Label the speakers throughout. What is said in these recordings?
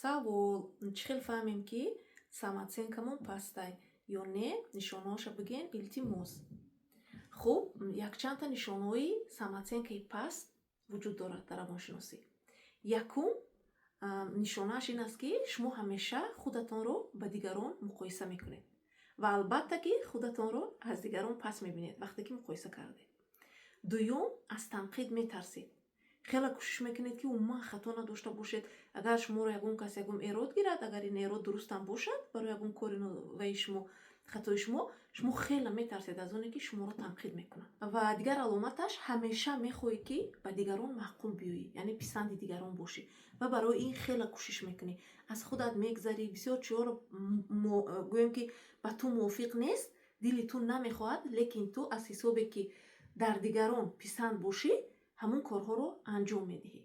Speaker 1: савол чӣ хел фаҳмем ки самооценкамон пастай ё не? нишонаҳоша бигем илтимос. хуб, якчандта нишонаҳои самооценкаи паст вуҷуд дорад дар равоншиносӣ. Якум нишонааш ин аст ки шумо ҳамеша худатонро ба дигарон муқоиса мекунед ва албатта ки худатонро аз дигарон паст мебинед вақте ки муқоиса кардед. дуюм, аз танқид метарсед. хеле кӯшиш мекунед ки умуман хато надошта бошед. агар шуморо ягон кас ягон эрод гирад, агар ин эрод дурустам бошад барои ягон кори новаи шумо, хатои шумо хеле метарсед аз оне ки шуморо танқид мекунад. ва дигар аломаташ, ҳамеша мехоҳӣ ки ба дигарон маъқул биёӣ, яъне писанди дигарон бошӣ ва барои ин хеле кӯшиш мекунӣ. аз худат мегзарӣ, бисёр чизҳоро гӯем ки ба ту мувофиқ нест, дили ту намехоҳад, лекин ту аз ҳисобе ки дар дигарон писанд бошӣ, ҳамон корҳоро анҷом медиҳӣ.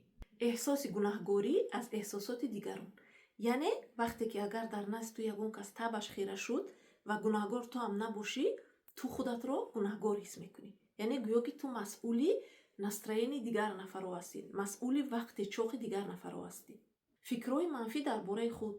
Speaker 1: эҳсоси гунаҳгорӣ аз эҳсосоти дигарон. яъне вақте ки агар дар назди ту ягон кас табаш хира шуд ва гунаҳгор ту ҳам набошӣ, ту худатро гунаҳгор ҳис мекунӣ. яъне гӯё ки ту масъули настроени дигар нафарҳо ҳастӣ, масъули вақти чоқи дигар нафарҳо ҳастӣ. фикрҳои манфӣ дар бораи худ.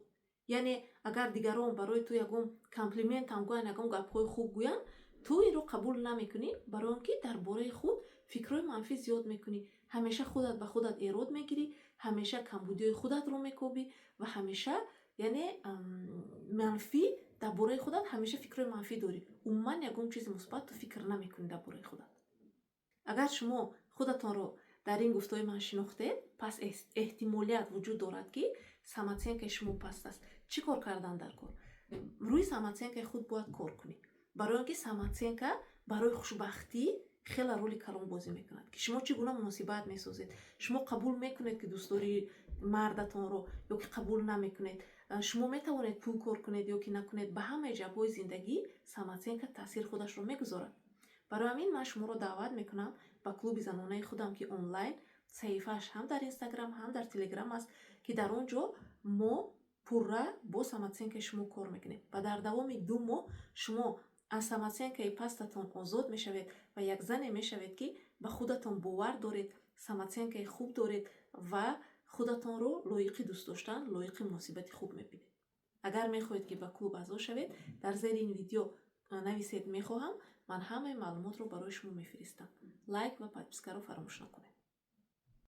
Speaker 1: яъне агар дигарон барои ту ягон комплиментам гӯянд, ягон гапҳои хуб гӯянд, ту инро қабул намекунӣ, барои он ки дар бораи худ фикрҳои манфӣ зиёд мекунӣ. ҳамеша худат ба худат эрод мегирӣ, ҳамеша камбудиҳои худатро мекобӣ ва ҳамеша яъне манфӣ дар бораи худат, ҳамеша фикрҳои манфӣ дорӣ. умуман ягон чизи мусбат ту фикр намекунӣ дар бораи худат. агар шумо худатонро дар ин гуфтаҳои ман шинохтед, пас эҳтимолият вуҷуд дорад ки самооценкаи шумо паст аст. чӣ кор кардан дар кор? рӯи самооценкаи худ бояд кор кунӣ. барои он ки самооценка барои хушбахтӣ хеле роли калон бозӣ мекунад. ки шумо чӣ гуна муносибат месозед, шумо қабул мекунед ки дӯстдории мардатонро ё ки қабул намекунед, шумо метавонед пул кор кунед ё ки накунед, ба ҳамаи ҷабҳои зиндагӣ самооценка таъсири худашро мегузорад. барои ҳамин ман шуморо даъват мекунам ба клуби занонаи худам, ки онлайн саҳифааш ҳам дар инстаграм, ҳам дар телеграм аст, ки дар он ҷо мо пурра бо самооценкаи шумо кор мекунем ва дар давоми 2 моҳ шумо аз самооценкаи пастатон озод мешавед ва як зане мешавед ки ба худатон бовар доред, самооценкаи хуб доред ва худатонро лоиқи дӯст доштан, лоиқи муносибати хуб мебинед. агар мехоҳед ки ба клуб аъзо шавед, дар зери ин видео нависед мехоҳам, ман ҳамаи маълумотро барои шумо мефиристам. лайк ва подпискаро фаромӯш накунед.